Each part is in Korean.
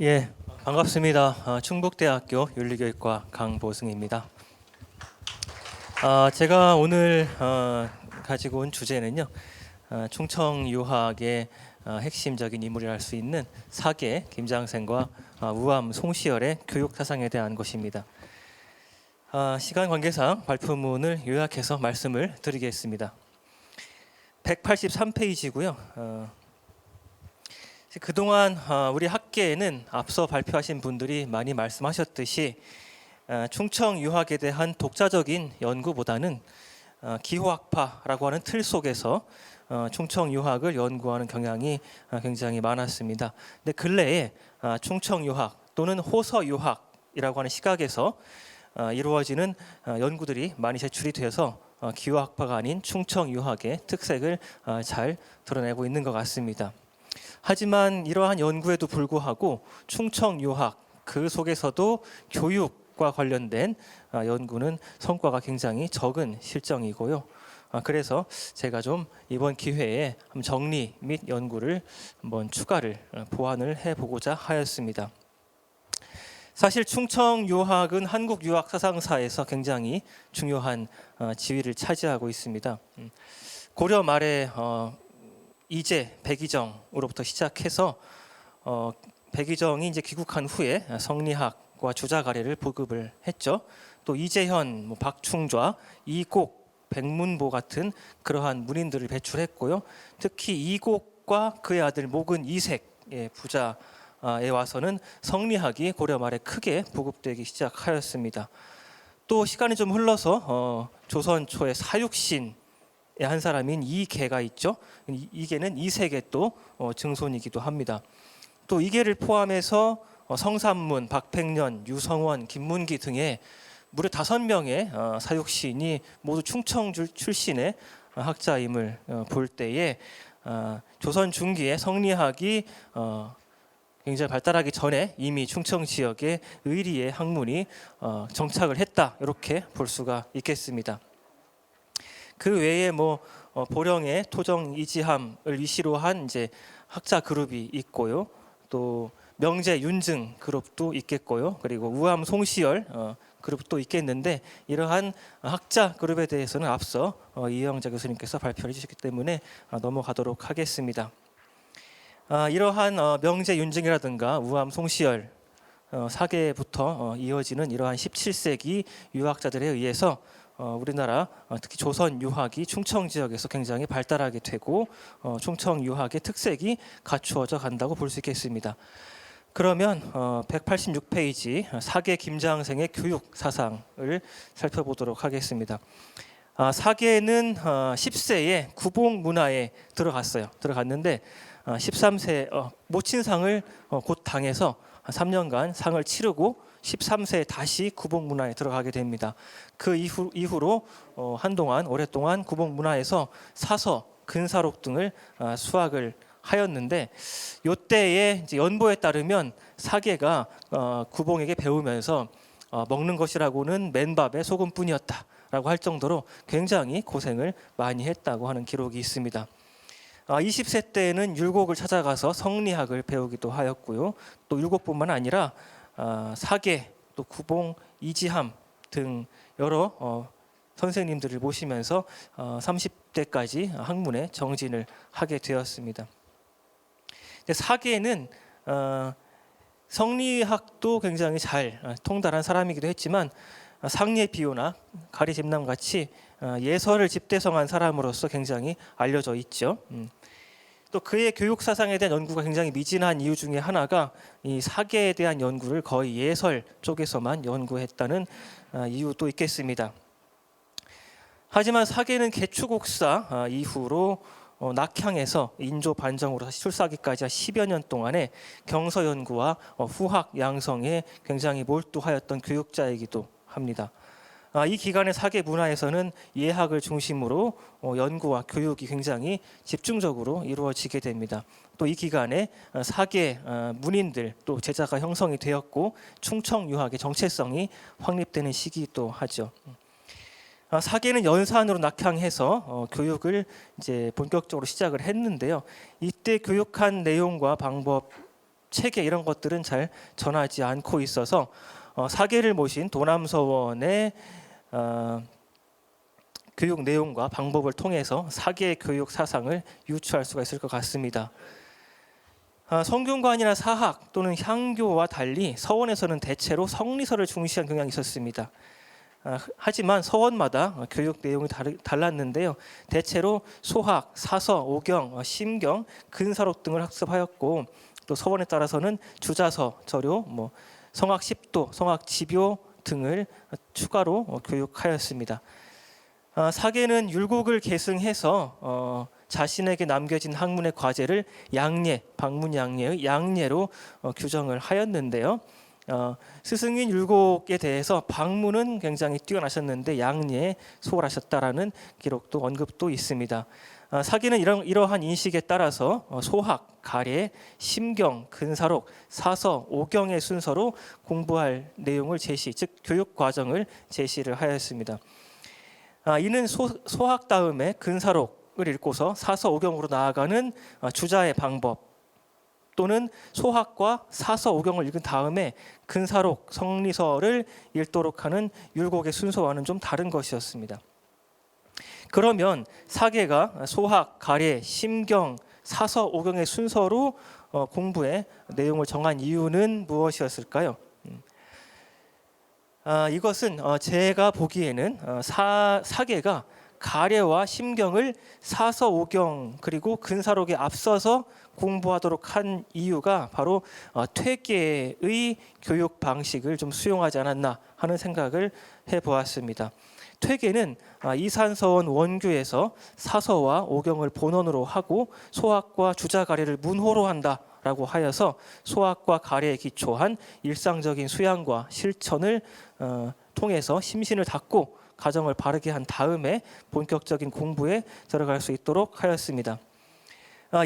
예, 반갑습니다. 충북대학교 윤리교육과 강보승입니다. 제가 오늘 가지고 온 주제는요, 충청유학의 핵심적인 인물이라 할 수 있는 사계 김장생과 우암 송시열의 교육 사상에 대한 것입니다. 시간 관계상 발표문을 요약해서 말씀을 드리겠습니다. 183페이지고요. 그동안 우리 학계에는 앞서 발표하신 분들이 많이 말씀하셨듯이 충청유학에 대한 독자적인 연구보다는 기호학파라고 하는 틀 속에서 충청유학을 연구하는 경향이 굉장히 많았습니다. 근데 근래에 충청유학 또는 호서유학이라고 하는 시각에서 이루어지는 연구들이 많이 제출이 되어서 기호학파가 아닌 충청유학의 특색을 잘 드러내고 있는 것 같습니다. 하지만 이러한 연구에도 불구하고 충청유학 그 속에서도 교육과 관련된 연구는 성과가 굉장히 적은 실정이고요. 그래서 제가 좀 이번 기회에 정리 및 연구를 한번 추가를 보완을 해보고자 하였습니다. 사실 충청유학은 한국 유학 사상사에서 굉장히 중요한 지위를 차지하고 있습니다. 고려 말에 이제 백의정으로부터 시작해서 백의정이 이제 귀국한 후에 성리학과 주자가래를 보급을 했죠. 또 이재현, 박충좌, 이곡, 백문보 같은 그러한 문인들을 배출했고요. 특히 이곡과 그의 아들 목은 이색의 부자에 와서는 성리학이 고려 말에 크게 보급되기 시작하였습니다. 또 시간이 좀 흘러서 조선 초의 사육신 한 사람인 이계가 있죠. 이계는 이색의 또 증손이기도 합니다. 또 이계를 포함해서 성삼문, 박팽년, 유성원, 김문기 등의 무려 5명의 사육신이 모두 충청 출신의 학자임을 볼 때에 조선 중기의 성리학이 굉장히 발달하기 전에 이미 충청 지역에 의리의 학문이 정착을 했다, 이렇게 볼 수가 있겠습니다. 그 외에 보령의 토정 이지함을 위시로 한 이제 학자 그룹이 있고요. 또 명제 윤증 그룹도 있겠고요. 그리고 우암 송시열 그룹도 있겠는데, 이러한 학자 그룹에 대해서는 앞서 이영자 교수님께서 발표해 주셨기 때문에 넘어가도록 하겠습니다. 이러한 명제 윤증이라든가 우암 송시열 사계부터 이어지는 이러한 17세기 유학자들에 의해서 우리나라 특히 조선 유학이 충청 지역에서 굉장히 발달하게 되고 충청 유학의 특색이 갖추어져 간다고 볼 수 있겠습니다. 그러면 186페이지 사계 김장생의 교육 사상을 살펴보도록 하겠습니다. 사계는 10세에 구봉 문화에 들어갔는데 13세 모친상을 곧 당해서 3년간 상을 치르고 13세에 다시 구봉문화에 들어가게 됩니다. 그 이후로 오랫동안 구봉문화에서 사서, 근사록 등을 수학을 하였는데, 이때의 연보에 따르면 사계가 구봉에게 배우면서 먹는 것이라고는 맨밥에 소금뿐이었다라고 할 정도로 굉장히 고생을 많이 했다고 하는 기록이 있습니다. 20세 때는 율곡을 찾아가서 성리학을 배우기도 하였고요. 또 율곡뿐만 아니라 사계, 또 구봉, 이지함 등 여러 선생님들을 모시면서 30대까지 학문에 정진을 하게 되었습니다. 사계는 성리학도 굉장히 잘 통달한 사람이기도 했지만 상례비호나 가리집남 같이 예설을 집대성한 사람으로서 굉장히 알려져 있죠. 또 그의 교육 사상에 대한 연구가 굉장히 미진한 이유 중에 하나가 이 사계에 대한 연구를 거의 예설 쪽에서만 연구했다는 이유도 있겠습니다. 하지만 사계는 개추곡사 이후로 낙향에서 인조 반정으로 다시 출사하기까지 한 10여 년 동안의 경서 연구와 후학 양성에 굉장히 몰두하였던 교육자이기도 합니다. 이 기간의 사계 문화에서는 예학을 중심으로 연구와 교육이 굉장히 집중적으로 이루어지게 됩니다. 또 이 기간에 사계 문인들 또 제자가 형성이 되었고 충청유학의 정체성이 확립되는 시기이기도 하죠. 사계는 연산으로 낙향해서 교육을 이제 본격적으로 시작을 했는데요. 이때 교육한 내용과 방법 체계 이런 것들은 잘 전하지 않고 있어서 사계를 모신 도남서원의 교육 내용과 방법을 통해서 사계 교육 사상을 유추할 수가 있을 것 같습니다. 성균관이나 사학 또는 향교와 달리 서원에서는 대체로 성리설을 중시한 경향이 있었습니다. 하지만 서원마다 교육 내용이 달랐는데요. 대체로 소학, 사서, 오경, 심경, 근사록 등을 학습하였고 또 서원에 따라서는 주자서, 저료, 성학 10도, 성학 지묘 등을 추가로 교육하였습니다. 사계는 율곡을 계승해서 자신에게 남겨진 학문의 과제를 양례, 방문양례의 양례로 규정을 하였는데요. 스승인 율곡에 대해서 방문은 굉장히 뛰어나셨는데 양례에 소홀하셨다라는 기록도 언급도 있습니다. 사계는 이러한 인식에 따라서 소학, 가례, 심경, 근사록, 사서, 오경의 순서로 공부할 내용을 제시, 즉 교육 과정을 제시를 하였습니다. 이는 소학 다음에 근사록을 읽고서 사서, 오경으로 나아가는 주자의 방법 또는 소학과 사서, 오경을 읽은 다음에 근사록, 성리설을 읽도록 하는 율곡의 순서와는 좀 다른 것이었습니다. 그러면 사계가 소학, 가례, 심경, 사서, 오경의 순서로 공부의 내용을 정한 이유는 무엇이었을까요? 이것은 제가 보기에는 사계가 가례와 심경을 사서, 오경 그리고 근사록에 앞서서 공부하도록 한 이유가 바로 퇴계의 교육 방식을 좀 수용하지 않았나 하는 생각을 해보았습니다. 퇴계는 이산서원 원규에서 사서와 오경을 본원으로 하고 소학과 주자가례를 문호로 한다라고 하여서 소학과 가례에 기초한 일상적인 수양과 실천을 통해서 심신을 닦고 가정을 바르게 한 다음에 본격적인 공부에 들어갈 수 있도록 하였습니다.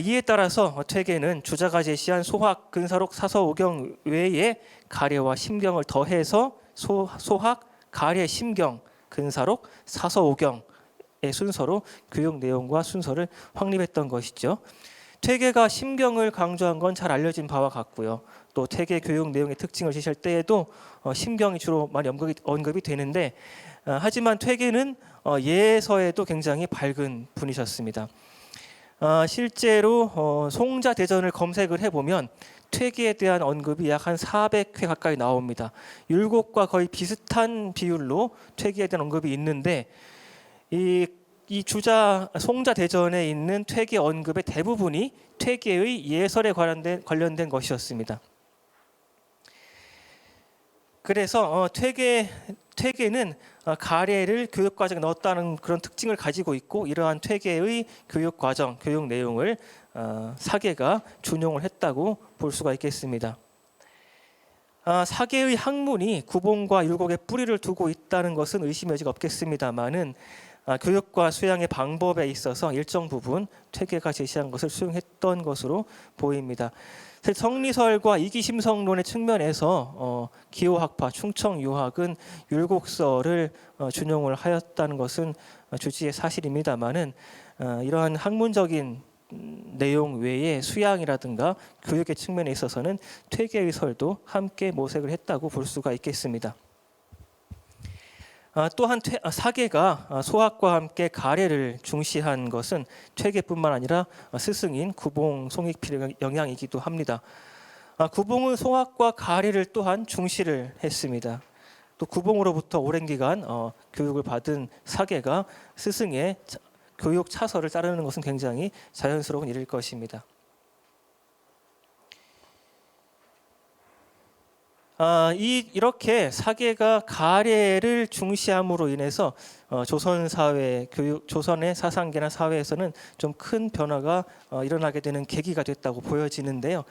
이에 따라서 퇴계는 주자가 제시한 소학, 근사록, 사서, 오경 외에 가례와 심경을 더해서 소학, 가례, 심경, 근사록, 사서, 오경의 순서로 교육 내용과 순서를 확립했던 것이죠. 퇴계가 심경을 강조한 건 잘 알려진 바와 같고요. 또 퇴계 교육 내용의 특징을 제시할 때에도 심경이 주로 많이 언급이 되는데 하지만 퇴계는 예서에도 굉장히 밝은 분이셨습니다. 실제로 송자대전을 검색을 해보면 퇴계에 대한 언급이 약 한 400회 가까이 나옵니다. 율곡과 거의 비슷한 비율로 퇴계에 대한 언급이 있는데 이 송자대전에 있는 퇴계 언급의 대부분이 퇴계의 예설에 관련된 것이었습니다. 그래서 퇴계는 가례를 교육과정에 넣었다는 그런 특징을 가지고 있고 이러한 퇴계의 교육과정, 교육 내용을 사계가 준용을 했다고 볼 수가 있겠습니다. 사계의 학문이 구봉과 율곡에 뿌리를 두고 있다는 것은 의심의 여지가 없겠습니다만은 교육과 수양의 방법에 있어서 일정 부분 퇴계가 제시한 것을 수용했던 것으로 보입니다. 성리설과 이기심성론의 측면에서 기호학파, 충청유학은 율곡설을 준용을 하였다는 것은 주지의 사실입니다만은 이러한 학문적인 내용 외에 수양이라든가 교육의 측면에 있어서는 퇴계의 설도 함께 모색을 했다고 볼 수가 있겠습니다. 또한 사계가 소학과 함께 가례를 중시한 것은 퇴계뿐만 아니라 스승인 구봉, 송익필의 영향이기도 합니다. 구봉은 소학과 가례를 또한 중시를 했습니다. 또 구봉으로부터 오랜 기간 교육을 받은 사계가 스승의 교육 차설을 따르는 것은 굉장히 자연스러운 일일 것입니다. 이렇게 사계가 가례를 중시함으로 인해서 조선 사회 조선의 사상계나 사회에서는 좀 큰 변화가 일어나게 되는 계기가 됐다고 보여지는데요.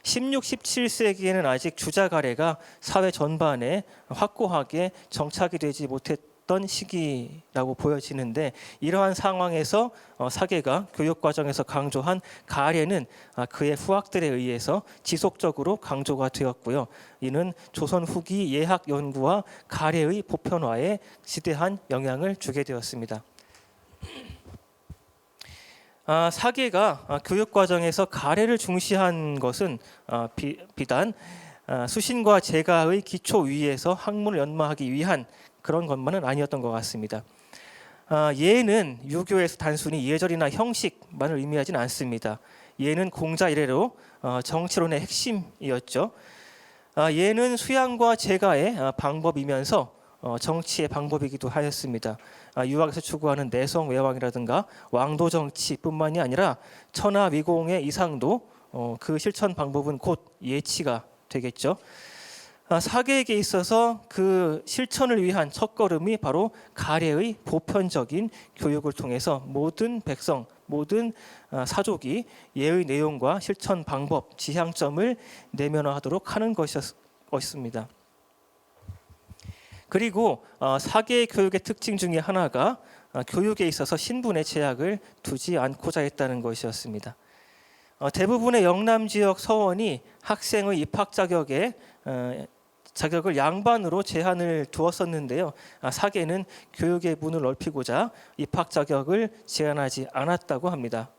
16, 17세기에는 아직 주자가례가 사회 전반에 확고하게 정착이 되지 못했던 시기라고 보여지는데 이러한 상황에서 사계가 교육 과정에서 강조한 가례는 그의 후학들에 의해서 지속적으로 강조가 되었고요. 이는 조선 후기 예학 연구와 가례의 보편화에 지대한 영향을 주게 되었습니다. 사계가 교육 과정에서 가례를 중시한 것은 비단 수신과 제가의 기초 위에서 학문을 연마하기 위한 그런 것만은 아니었던 것 같습니다. 예는 유교에서 단순히 예절이나 형식만을 의미하지는 않습니다. 예는 공자 이래로 정치론의 핵심이었죠. 예는 수양과 제가의 방법이면서 정치의 방법이기도 하였습니다. 유학에서 추구하는 내성 외왕이라든가 왕도 정치뿐만이 아니라 천하 위공의 이상도 그 실천 방법은 곧 예치가 되겠죠. 사계에게 있어서 그 실천을 위한 첫걸음이 바로 가례의 보편적인 교육을 통해서 모든 백성, 모든 사족이 예의 내용과 실천 방법, 지향점을 내면화하도록 하는 것이었습니다. 그리고 사계 교육의 특징 중에 하나가 교육에 있어서 신분의 제약을 두지 않고자 했다는 것이었습니다. 대부분의 영남 지역 서원이 학생의 입학 자격을 양반으로 제한을 두었었는데요. 사계는 교육의 문을 넓히고자 입학 자격을 제한하지 않았다고 합니다.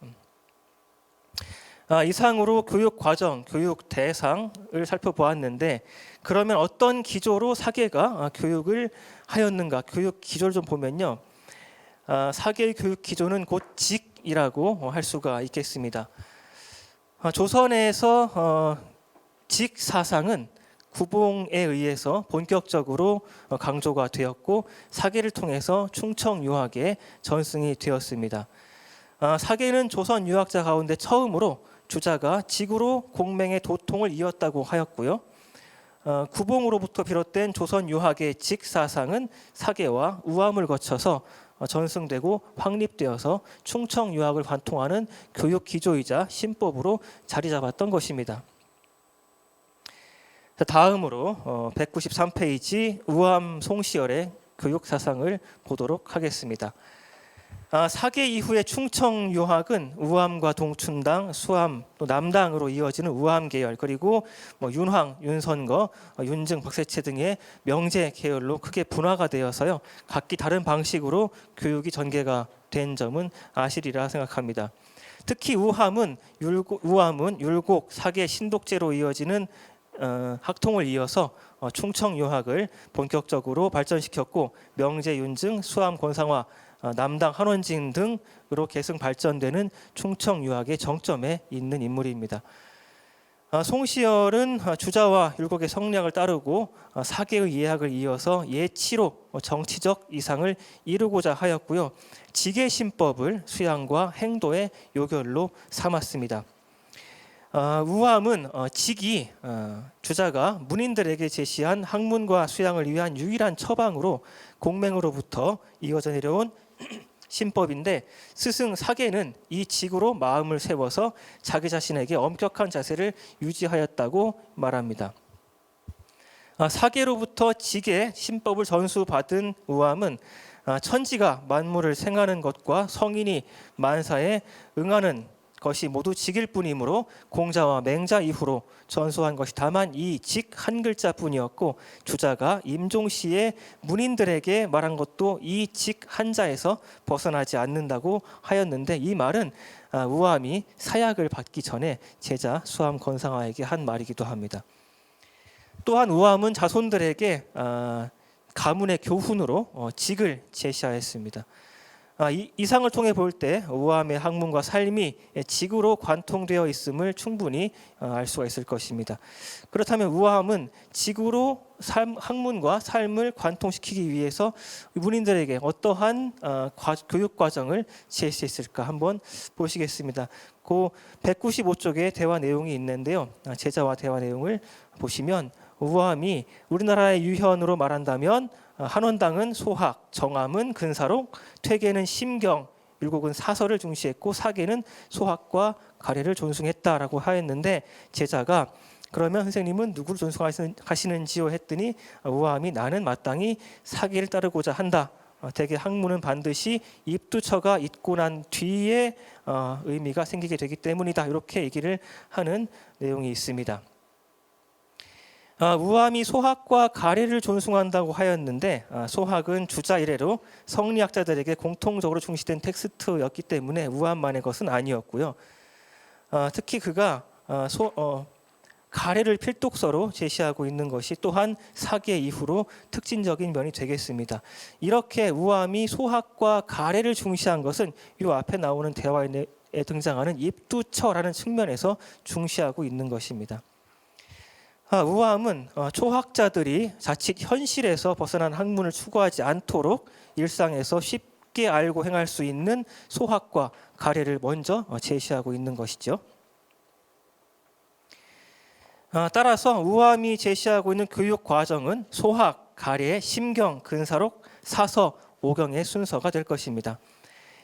이상으로 교육 과정, 교육 대상을 살펴보았는데 그러면 어떤 기조로 사계가 교육을 하였는가? 교육 기조를 좀 보면요. 사계의 교육 기조는 곧 직이라고 할 수가 있겠습니다. 조선에서 직 사상은 구봉에 의해서 본격적으로 강조가 되었고 사계를 통해서 충청 유학에 전승이 되었습니다. 사계는 조선 유학자 가운데 처음으로 주자가 직으로 공맹의 도통을 이었다고 하였고요. 구봉으로부터 비롯된 조선 유학의 직 사상은 사계와 우암을 거쳐서 전승되고 확립되어서 충청 유학을 관통하는 교육 기조이자 신법으로 자리 잡았던 것입니다. 다음으로 193페이지 우암 송시열의 교육 사상을 보도록 하겠습니다. 사계 이후의 충청 유학은 우암과 동춘당, 수암, 또 남당으로 이어지는 우암 계열, 그리고 윤황, 윤선거, 윤증, 박세채 등의 명제 계열로 크게 분화가 되어서요. 각기 다른 방식으로 교육이 전개가 된 점은 아시리라 생각합니다. 특히 우암은 율곡, 사계, 신독제로 이어지는 학통을 이어서 충청 유학을 본격적으로 발전시켰고 명제, 윤증, 수암, 권상화, 남당, 한원진 등으로 계승 발전되는 충청 유학의 정점에 있는 인물입니다. 송시열은 주자와 율곡의 성량을 따르고 사계의 예학을 이어서 예치로 정치적 이상을 이루고자 하였고요. 직의 신법을 수양과 행도의 요결로 삼았습니다. 우암은 직이 주자가 문인들에게 제시한 학문과 수양을 위한 유일한 처방으로 공맹으로부터 이어져 내려온 신법인데 스승 사계는 이 직으로 마음을 세워서 자기 자신에게 엄격한 자세를 유지하였다고 말합니다. 사계로부터 직의 신법을 전수받은 우암은 천지가 만물을 생하는 것과 성인이 만사에 응하는 것이 모두 직일 뿐이므로 공자와 맹자 이후로 전수한 것이 다만 이 직 한 글자뿐이었고 주자가 임종시에 문인들에게 말한 것도 이 직 한자에서 벗어나지 않는다고 하였는데 이 말은 우암이 사약을 받기 전에 제자 수암 권상화에게 한 말이기도 합니다. 또한 우암은 자손들에게 가문의 교훈으로 직을 제시하였습니다. 이상을 통해 볼 때 우암의 학문과 삶이 직으로 관통되어 있음을 충분히 알 수가 있을 것입니다. 그렇다면 우암은 직으로 학문과 삶을 관통시키기 위해서 문인들에게 어떠한 교육 과정을 제시했을까 한번 보시겠습니다. 그 195쪽에 대화 내용이 있는데요. 제자와 대화 내용을 보시면 우암이 우리나라의 유현으로 말한다면 한원당은 소학, 정암은 근사록, 퇴계는 심경, 율곡은 사설을 중시했고 사계는 소학과 가례를 존숭했다라고 하였는데 제자가 그러면 선생님은 누구를 존숭하시는지요 했더니 우암이 나는 마땅히 사계를 따르고자 한다. 대개 학문은 반드시 입두처가 있고 난 뒤에 의미가 생기게 되기 때문이다. 이렇게 얘기를 하는 내용이 있습니다. 우암이 소학과 가례를 존숭한다고 하였는데 소학은 주자 이래로 성리학자들에게 공통적으로 중시된 텍스트였기 때문에 우암만의 것은 아니었고요. 특히 그가 가례를 필독서로 제시하고 있는 것이 또한 사계 이후로 특징적인 면이 되겠습니다. 이렇게 우암이 소학과 가례를 중시한 것은 이 앞에 나오는 대화에 등장하는 입두처라는 측면에서 중시하고 있는 것입니다. 우암은 초학자들이 자칫 현실에서 벗어난 학문을 추구하지 않도록 일상에서 쉽게 알고 행할 수 있는 소학과 가례를 먼저 제시하고 있는 것이죠. 따라서 우암이 제시하고 있는 교육 과정은 소학, 가례, 심경, 근사록, 사서, 오경의 순서가 될 것입니다.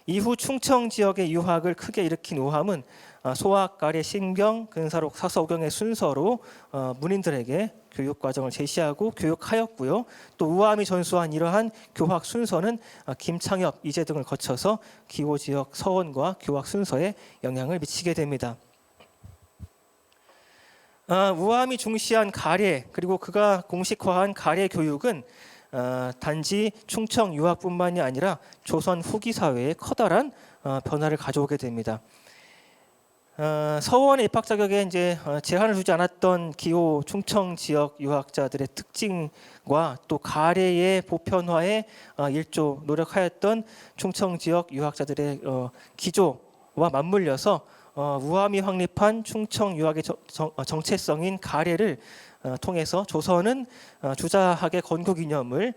이후 충청 지역의 유학을 크게 일으킨 우암은 소학, 가례, 심경, 근사록, 사서, 오경의 순서로 문인들에게 교육 과정을 제시하고 교육하였고요. 또 우암이 전수한 이러한 교학 순서는 김창엽, 이재 등을 거쳐서 기호 지역 서원과 교학 순서에 영향을 미치게 됩니다. 우암이 중시한 가례 그리고 그가 공식화한 가례 교육은 단지 충청 유학뿐만이 아니라 조선 후기 사회에 커다란 변화를 가져오게 됩니다. 서원의 입학 자격에 이제 제한을 두지 않았던 기호 충청 지역 유학자들의 특징과 또 가례의 보편화에 일조 노력하였던 충청 지역 유학자들의 기조와 맞물려서 우암이 확립한 충청 유학의 정체성인 가례를 통해서 조선은 주자학의 건국 이념을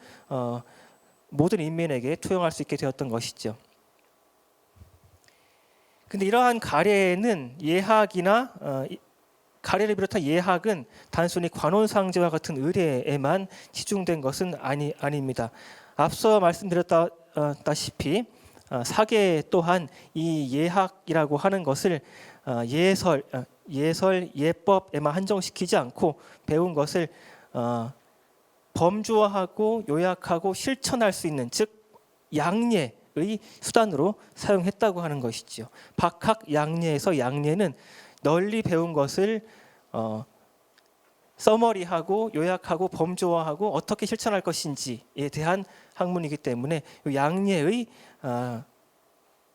모든 인민에게 투영할 수 있게 되었던 것이죠. 근데 이러한 가례는 예학이나 가례를 비롯한 예학은 단순히 관원상제와 같은 의례에만 치중된 것은 아닙니다. 앞서 말씀드렸다시피 사계 또한 이 예학이라고 하는 것을 예설, 예법에만 한정시키지 않고 배운 것을 범주화하고 요약하고 실천할 수 있는, 즉 양례의 수단으로 사용했다고 하는 것이지요. 박학 양례에서 양례는 널리 배운 것을 서머리하고 요약하고 범주화하고 어떻게 실천할 것인지에 대한 학문이기 때문에 양례의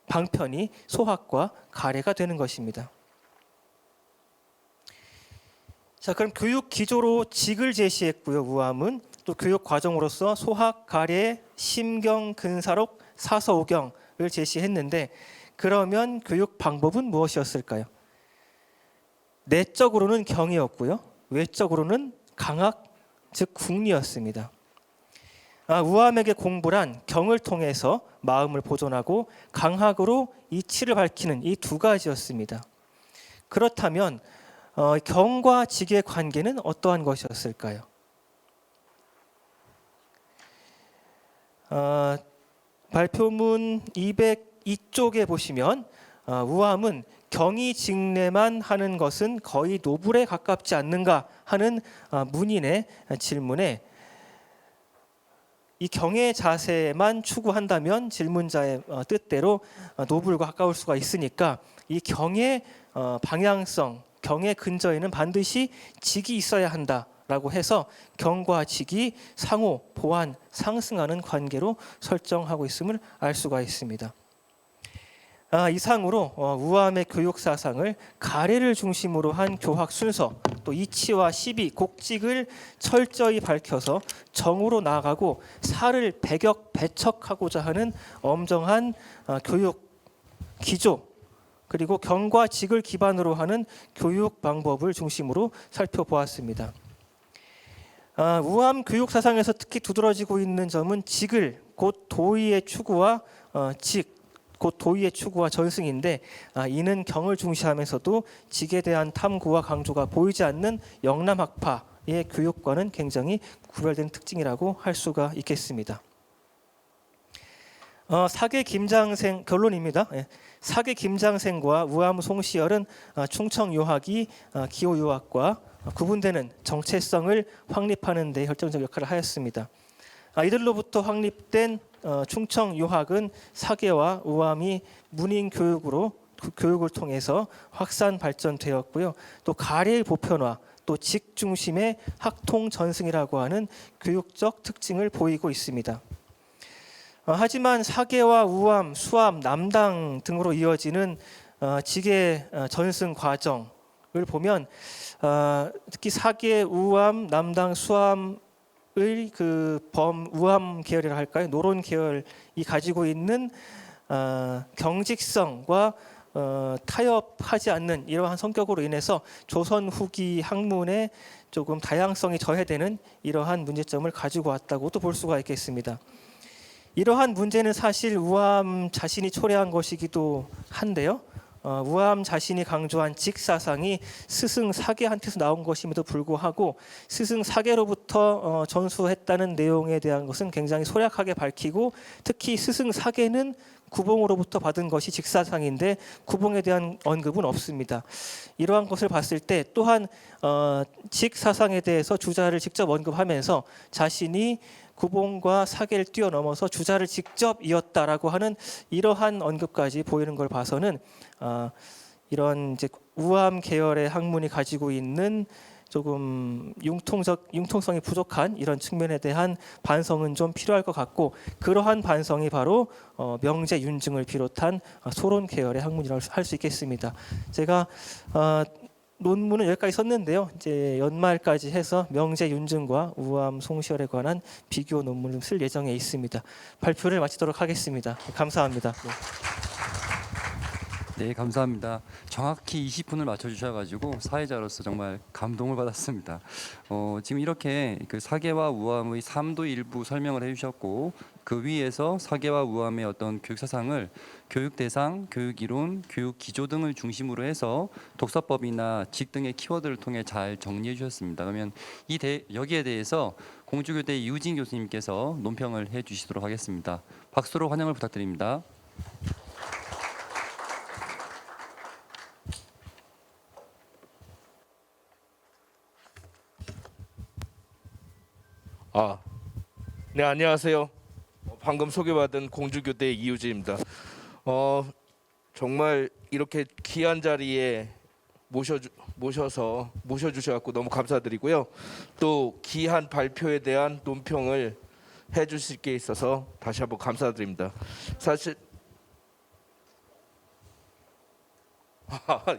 방편이 소학과 가례가 되는 것입니다. 자, 그럼 교육 기조로 직을 제시했고요. 우암은 또 교육 과정으로서 소학, 가례, 심경, 근사록, 사서, 오경을 제시했는데 그러면 교육 방법은 무엇이었을까요? 내적으로는 경이었고요. 외적으로는 강학, 즉 궁리였습니다. 우암에게 공부란 경을 통해서 마음을 보존하고 강학으로 이치를 밝히는 이 두 가지였습니다. 그렇다면 경과 직의 관계는 어떠한 것이었을까요? 발표문 202쪽에 보시면 우암은 경이 직례만 하는 것은 거의 노블에 가깝지 않는가 하는 문인의 질문에 이 경의 자세만 추구한다면 질문자의 뜻대로 노블과 가까울 수가 있으니까 이 경의 방향성, 경의 근저에는 반드시 직이 있어야 한다라고 해서 경과 직이 상호, 보완, 상승하는 관계로 설정하고 있음을 알 수가 있습니다. 이상으로 우암의 교육 사상을 가례를 중심으로 한 교학 순서, 또 이치와 시비, 곡직을 철저히 밝혀서 정으로 나아가고 사를 배척하고자 하는 엄정한 교육 기조, 그리고 경과 직을 기반으로 하는 교육 방법을 중심으로 살펴보았습니다. 우암 교육 사상에서 특히 두드러지고 있는 점은 직을 곧 도의의 추구와 곧 도의의 추구와 전승인데 이는 경을 중시하면서도 직에 대한 탐구와 강조가 보이지 않는 영남학파의 교육과는 굉장히 구별된 특징이라고 할 수가 있겠습니다. 사계 김장생 결론입니다. 사계 김장생과 우암 송시열은 충청 유학이 기호 유학과 구분되는 정체성을 확립하는 데 결정적 역할을 하였습니다. 이들로부터 확립된 충청 유학은 사계와 우암이 문인 교육으로 교육을 통해서 확산 발전되었고요. 또 가례 보편화, 또 직중심의 학통 전승이라고 하는 교육적 특징을 보이고 있습니다. 하지만 사계와 우암, 수암, 남당 등으로 이어지는 직의 전승 과정을 보면 특히 사계, 우암, 남당, 수암의 그 우암 계열이라 할까요? 노론 계열이 가지고 있는 경직성과 타협하지 않는 이러한 성격으로 인해서 조선 후기 학문에 조금 다양성이 저해되는 이러한 문제점을 가지고 왔다고도 볼 수가 있겠습니다. 이러한 문제는 사실 우암 자신이 초래한 것이기도 한데요. 우암 자신이 강조한 직사상이 스승 사계한테서 나온 것임에도 불구하고 스승 사계로부터 전수했다는 내용에 대한 것은 굉장히 소략하게 밝히고, 특히 스승 사계는 구봉으로부터 받은 것이 직사상인데 구봉에 대한 언급은 없습니다. 이러한 것을 봤을 때 또한 직사상에 대해서 주자를 직접 언급하면서 자신이 구봉과 사계를 뛰어넘어서 주자를 직접 이었다라고 하는 이러한 언급까지 보이는 걸 봐서는 이런 이제 우암 계열의 학문이 가지고 있는 조금 융통성이 부족한 이런 측면에 대한 반성은 좀 필요할 것 같고, 그러한 반성이 바로 명제 윤증을 비롯한 소론 계열의 학문이라고 할 수 있겠습니다. 제가 논문은 여기까지 썼는데요. 이제 연말까지 해서 명제 윤증과 우암 송시열에 관한 비교 논문을 쓸 예정에 있습니다. 발표를 마치도록 하겠습니다. 감사합니다. 네, 감사합니다. 정확히 20분을 맞춰주셔가지고 사회자로서 정말 감동을 받았습니다. 지금 이렇게 그 사계와 우암의 3도 일부 설명을 해주셨고, 그 위에서 사계와 우암의 어떤 교육 사상을 교육 대상, 교육 이론, 교육 기조 등을 중심으로 해서 독서법이나 직 등의 키워드를 통해 잘 정리해 주셨습니다. 그러면 여기에 대해서 공주교대 이우진 교수님께서 논평을 해주시도록 하겠습니다. 박수로 환영을 부탁드립니다. 네, 안녕하세요. 방금 소개받은 공주교대 이우진입니다. 정말 이렇게 귀한 자리에 모셔주셔서 너무 감사드리고요. 또 귀한 발표에 대한 논평을 해주실 게 있어서 다시 한번 감사드립니다. 사실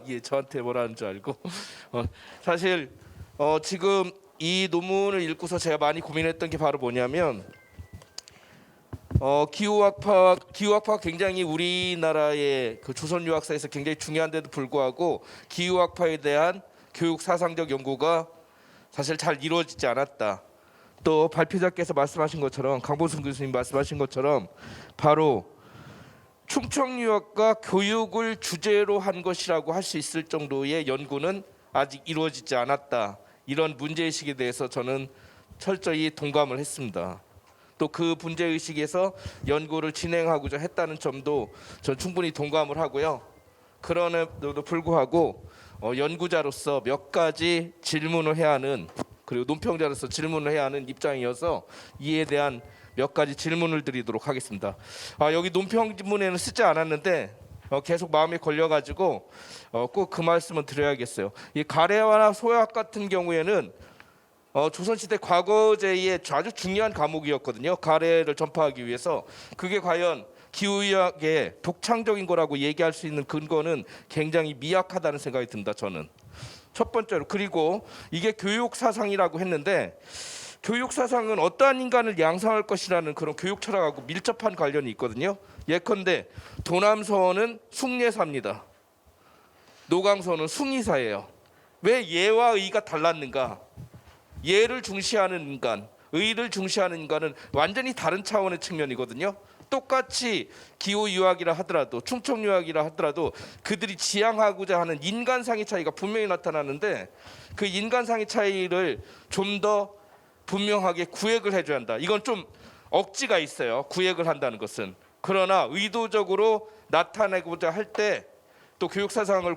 예, 저한테 뭐라는 줄 알고 사실 지금 이 논문을 읽고서 제가 많이 고민했던 게 바로 뭐냐면 기후학파가 굉장히 우리나라의 그 조선 유학사에서 굉장히 중요한데도 불구하고 기후학파에 대한 교육 사상적 연구가 사실 잘 이루어지지 않았다. 또 발표자께서 말씀하신 것처럼, 강보승 교수님 말씀하신 것처럼 바로 충청유학과 교육을 주제로 한 것이라고 할 수 있을 정도의 연구는 아직 이루어지지 않았다. 이런 문제의식에 대해서 저는 철저히 동감을 했습니다. 또 그 문제의식에서 연구를 진행하고자 했다는 점도 전 충분히 동감을 하고요. 그럼에도 불구하고 연구자로서 몇 가지 질문을 해야 하는, 그리고 논평자로서 질문을 해야 하는 입장이어서 이에 대한 몇 가지 질문을 드리도록 하겠습니다. 여기 논평문에는 쓰지 않았는데 계속 마음에 걸려가지고 꼭 그 말씀을 드려야겠어요. 이 가래와 소약 같은 경우에는 조선시대 과거제의 아주 중요한 과목이었거든요. 가래를 전파하기 위해서. 그게 과연 기후의학의 독창적인 거라고 얘기할 수 있는 근거는 굉장히 미약하다는 생각이 듭니다. 저는 첫 번째로. 그리고 이게 교육사상이라고 했는데, 교육사상은 어떠한 인간을 양성할 것이라는 그런 교육 철학하고 밀접한 관련이 있거든요. 예컨대 도남서원은 숭례사입니다. 노강서원은 숭의사예요. 왜 예와 의가 달랐는가? 예를 중시하는 인간, 의를 중시하는 인간은 완전히 다른 차원의 측면이거든요. 똑같이 기후유학이라 하더라도, 충청유학이라 하더라도 그들이 지향하고자 하는 인간상의 차이가 분명히 나타나는데, 그 인간상의 차이를 좀 더 분명하게 구획을 해줘야 한다. 이건 좀 억지가 있어요. 구획을 한다는 것은. 그러나 의도적으로 나타내고자 할 때 또 교육사상을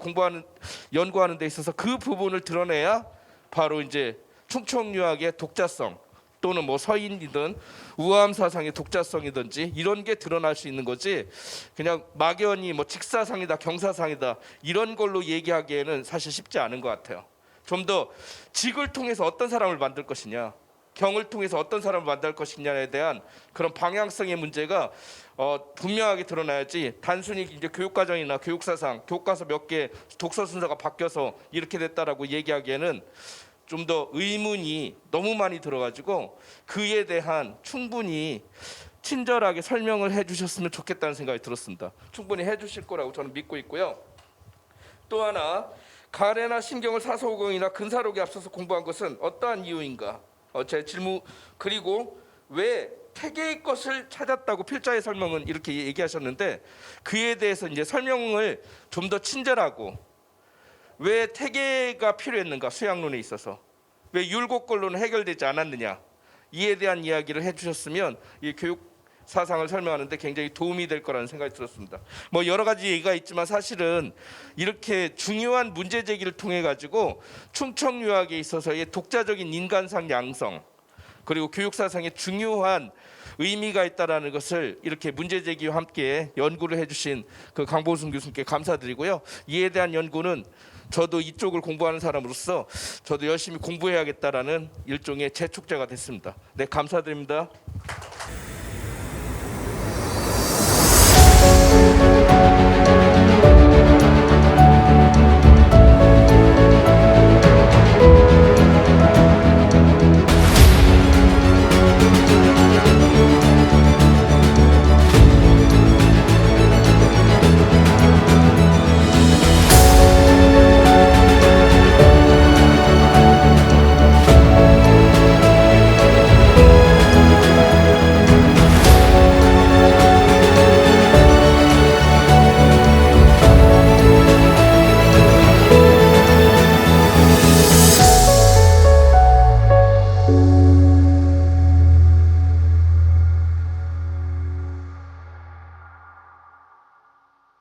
연구하는 데 있어서 그 부분을 드러내야 바로 이제 충청유학의 독자성, 또는 뭐 서인이든 우아함 사상의 독자성이든지 이런 게 드러날 수 있는 거지, 그냥 막연히 뭐 직사상이다 경사상이다 이런 걸로 얘기하기에는 사실 쉽지 않은 것 같아요. 좀 더 직을 통해서 어떤 사람을 만들 것이냐, 경을 통해서 어떤 사람을 만들 것이냐에 대한 그런 방향성의 문제가 분명하게 드러나야지, 단순히 이제 교육과정이나 교육사상, 교과서 몇 개 독서 순서가 바뀌어서 이렇게 됐다라고 얘기하기에는 좀 더 의문이 너무 많이 들어가지고 그에 대한 충분히 친절하게 설명을 해주셨으면 좋겠다는 생각이 들었습니다. 충분히 해주실 거라고 저는 믿고 있고요. 또 하나, 가래나 신경을 사서오공이나 근사록에 앞서서 공부한 것은 어떠한 이유인가? 제 질문, 그리고 왜 태계의 것을 찾았다고 필자의 설명은 이렇게 얘기하셨는데, 그에 대해서 이제 설명을 좀 더 친절하고, 왜 태계가 필요했는가, 수양론에 있어서 왜 율곡걸로는 해결되지 않았느냐, 이에 대한 이야기를 해주셨으면 이 교육 사상을 설명하는데 굉장히 도움이 될 거라는 생각이 들었습니다. 뭐 여러 가지 얘기가 있지만 사실은 이렇게 중요한 문제 제기를 통해 가지고 충청유학에 있어서의 독자적인 인간상 양성, 그리고 교육 사상에 중요한 의미가 있다라는 것을 이렇게 문제 제기와 함께 연구를 해주신 그 강보순 교수님께 감사드리고요. 이에 대한 연구는 저도 이쪽을 공부하는 사람으로서 저도 열심히 공부해야겠다라는 일종의 재촉자가 됐습니다. 네, 감사드립니다.